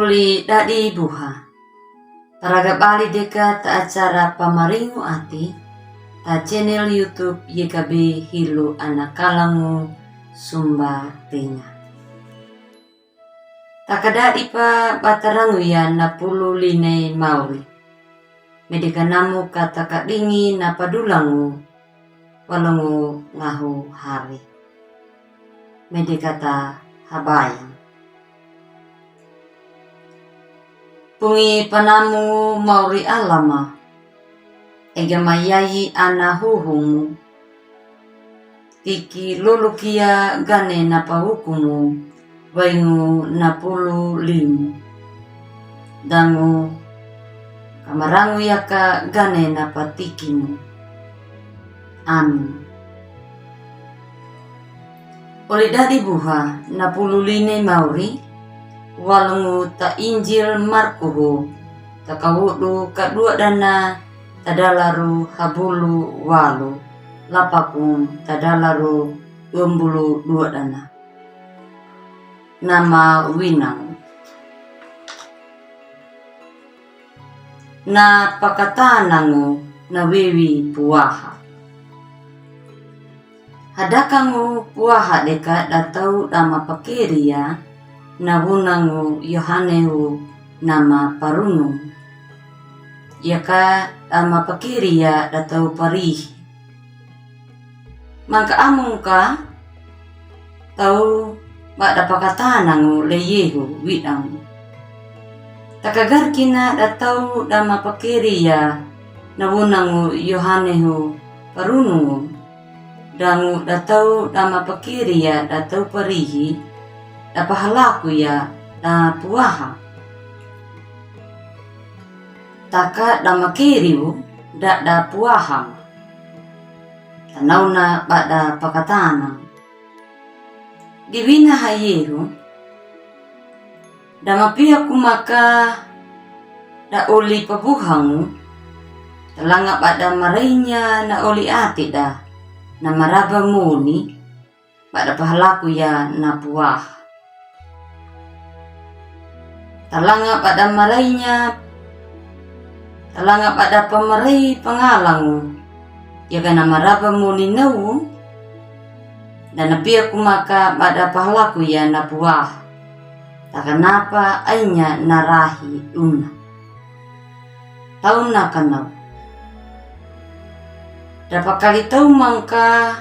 Uli dadi buha. Paraga bali deka ta acara pamaringu ati ta channel YouTube YKB Hilu Anak Kalangu Sumba Tenga. Takadadi pa batarangu ya na pulu line mauri. Medika namu kata kadingi na padulangu walangu ngahu hari. Medika ta habayang. Pungi panamu mauri alama, ega mayayi ana huhumu, tiki lulukia gane na pahukumu, waingu na pulu limu, dangu kamarangu yaka gane na patikimu. Amin. Oli dadi buha na pulu line mauri, walungu ta Injil Markuhu takawudu kadua dana tadalaru habulu walu lapakum tadalaru 22 dana. Nama winang na pakatanangu na wiwi puaha. Hadakangu puaha deka datau dama pakeria na wunangu Yohanehu nama parunu. Yaka ama pakiria datau parihi. Mangka amung ka tau bada pakatanangu leyehu widang. Takagar kina datau dama pakiria na wunangu Yohanehu parunu. Dangu datau dama pakiria datau parihi. Dapahalaku ya na puaha. Taka dama kiriu da puaha. Tanauna bada pakatana. Diwina hayehu. Dama pia kumaka da oli pabuhangu. Talanga bada marainya na oli ati da. Na maraba muni. Bada pahalaku ya na puaha. Talanga pada marainya, talanga pada pemarai pengalangu, ya kana maraba muni nau, dan napia kumaka pada pahalaku ya napuah, tak kenapa ainya narahi una, tahu nakanau, dapat kali tahu mangka,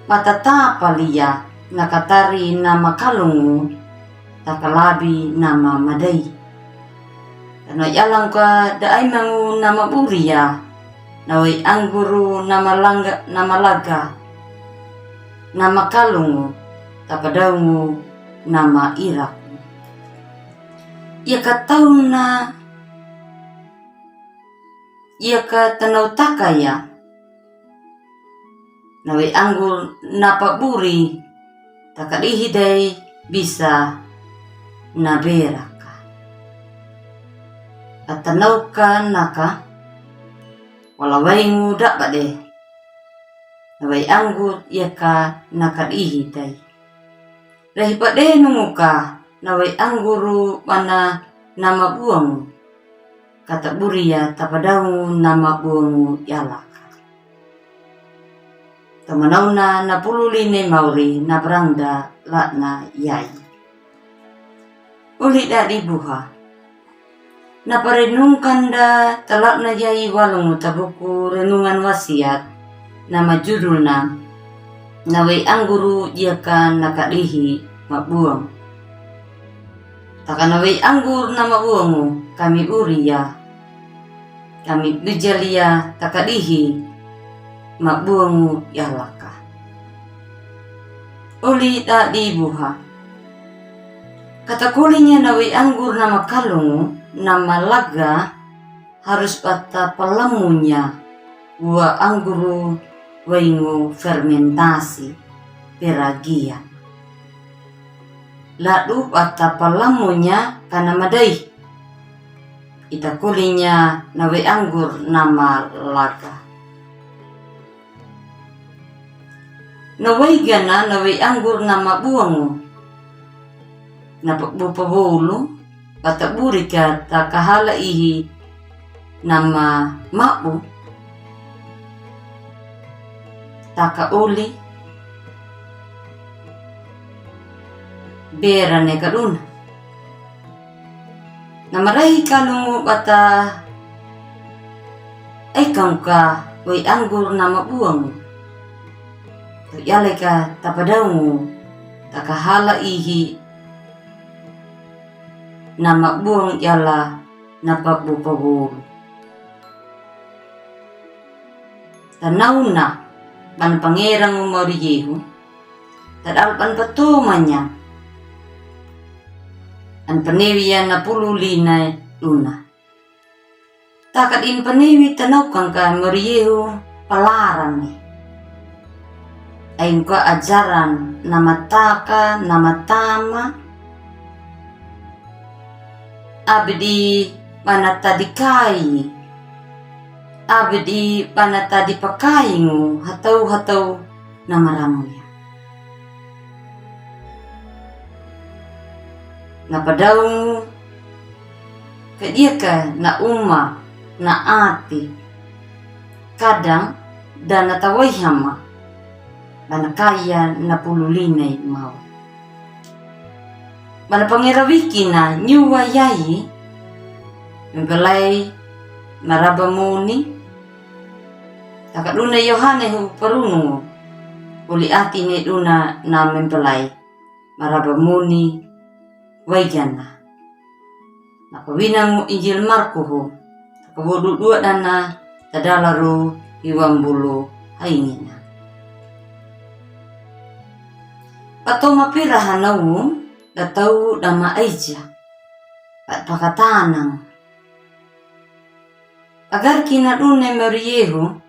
mata tapa liya nakatari nama kalungu. Takalabi nama madai. Karena yalang ka daay mangu nama buria. Naway angguru nama langga nama laga. Nama kalungu. Tapadaungu nama irak. Ia kataun na. Ia katanau takaya. Naway anggur napa buri. Takadihidai bisa naberaka. Atanaw ka naka walaway nguda ba de. Naway anggut yaka nakadihitay. Rahi pa de nunguka naway angguru mana nama buangu. Kata buria tapadaw nama buangu yalaka. Tamanaw na napululine mauri na berangda lakna yay. Uli dadi buha. Naparenungkan da talak na yai walungu tabuku renungan wasiat. Nama judulna naway angguru yaka nakadihi mabuang. Taka naway anggur na mabuangu kami uriya. Kami bijalia takadihi mabuangu yalaka. Uli dadi buha. Katakulinya naway anggur nama kalungu, nama laga, harus pata pelamunya, buah angguru waingu fermentasi, peragian. Lalu pata pelamunya kana madai. Itakulinya naway anggur nama laga. Naway gana naway anggur nama buangu. napagpupabolo pataburi ka takahala ihi nama mabu takauli berane kaduna namaray kalungo bata ay kang ka way anggur na mabuang yalay ka tapadaw mo takahala ihi na mabuang yala na pagpupabolo tanaw na panpangerang umariyeho tadalpan patuman niya an panewiyan na pululi na luna takadin panewi tanaw kang ka mariyeho palaran ni ayon ka ajaran na mataka na matama abdi panatadikai abdi panatadipakai mo hataw-hataw na maramoy napadaw mo kadiya ka na uma na ati kadang dan nataway hama manakaya na pululinay mau manapangirawiki na nyuwayayi mbalay marabamuni takaduna Yohane hu parunungo uli ati ni duna na mbalay marabamuni waigana napawinang Injil Marko ho takabududua dana tadalaro iwambulo haingina pato mapirahan na datau dama aja pat pakatanang agar kinadune mariyeho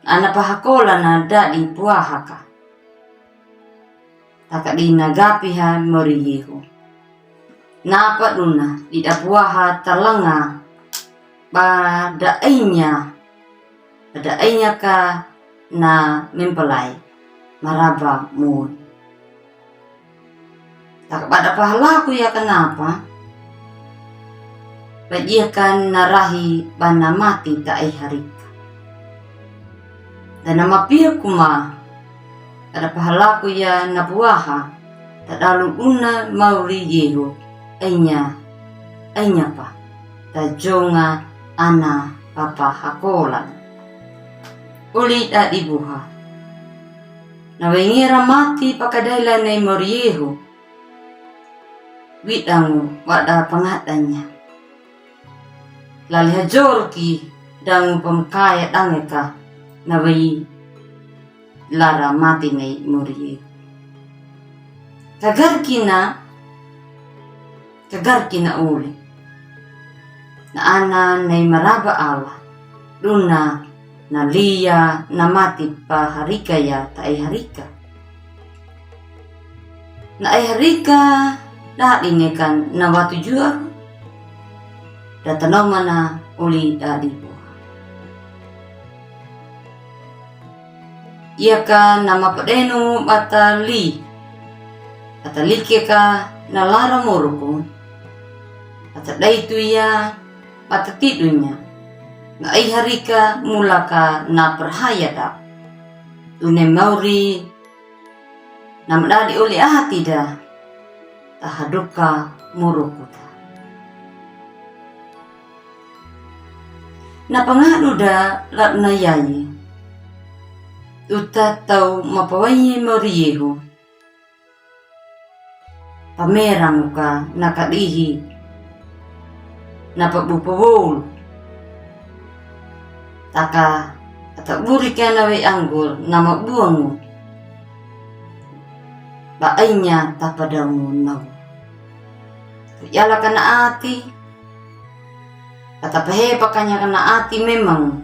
anapahakola na dadi puahaka takadi nagapiha mariyeho napa duna didapuaha talanga pada ainya ka na mempelai maraba mun tak pada pahalaku ya kenapa bajiakan narahi bana mati tak ai harika dan nama pia kuma ada pahalaku ya nabuaha tak dalu una mauri yeho ainya pa tajonga ana papa hakolan uli tak dibuha nawengira mati pakadaila na morieho widang wada pangatanya lali hajorki dang pamkaya dangeka nawai lara mati nei morieho kagarkina uli na ana nay maraba ala duna na liya na mati pa harika ya ta ay harika na ay harika dadi nekan na watu jua datanaw mana uli dadi buha iya ka na mapadeno batali atalike ka na lara moroko atadai tu ya patatidunya na ay harika mula ka na perhaya da tune mauri na madadi uli ati da tahaduka murukuta na pangano da lakna yayi uta tau mapawayi mariyeho pamerang ka nakadihi na pagbupawol taka ataburi ka na way anggur na mabuang mo baay niya tapadaw mo naw yala ka na ati katapahepa ka niya ka na ati memang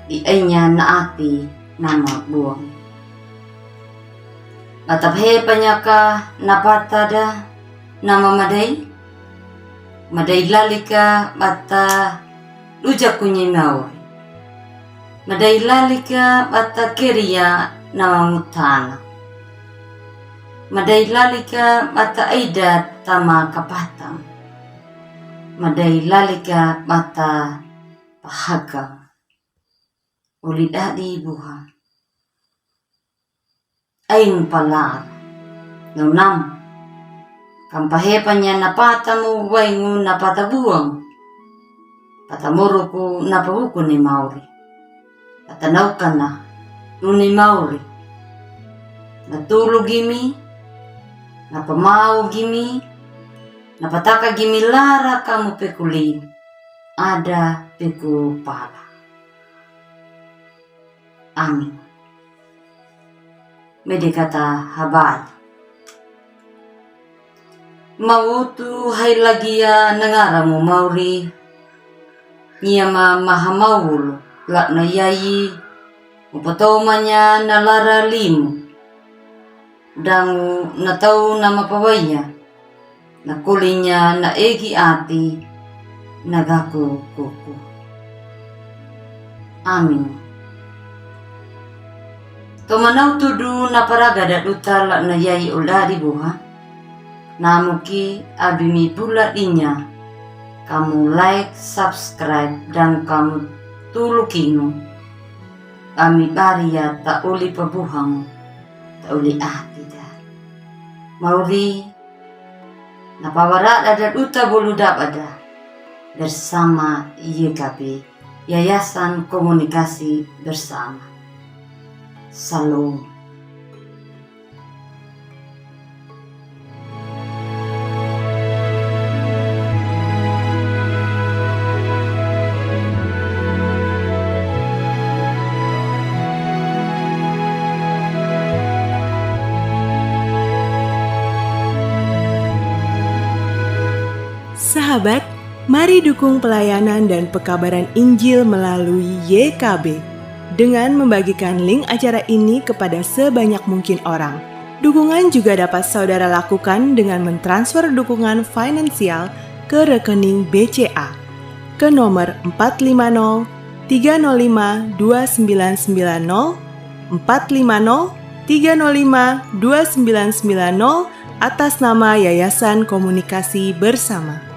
di ay niya na ati na mabuang katapahepa niya ka napatada na mamaday maday lali ka bata lujak kunyay maway maday lali ka bata keriya na mamutana Madai lalika mata aida tama kapatang. Madai lalika mata pahagang. Ulit adi buha. Aing palar. Nunam. Kampahepan niya napata mo waingu napata buang. Patamuro ko napabuko ni Mauri. Patanaw ka na. Ni Mauri. Natulog gimi. Napamaw gimi. Napataka gimi lara kamu pekuli. Ada peku pala. Amin. Mede kata habay. Mautu hay lagia nangaramu Mauri. Niya mahamawul lak na yayi. Upatomanya nalara limu. Dangu natau na mapawaya. Nakulinya na egi ati. Nagaku kuku. Amin. Tomanaw tudu na paraga dat utala na yayi uladi buha. Namuki abimi pula inya. Kamu like, subscribe, dan kamu tulukinu. Kami baria tak uli pabuhang, tak uli tidak. Mauri, napawarat ada uta bolu dapada bersama YKB, Yayasan Komunikasi Bersama. Salam. Sahabat, mari dukung pelayanan dan pekabaran Injil melalui YKB dengan membagikan link acara ini kepada sebanyak mungkin orang. Dukungan juga dapat saudara lakukan dengan mentransfer dukungan finansial ke rekening BCA ke nomor 450 305 2990 450 305 2990 atas nama Yayasan Komunikasi Bersama.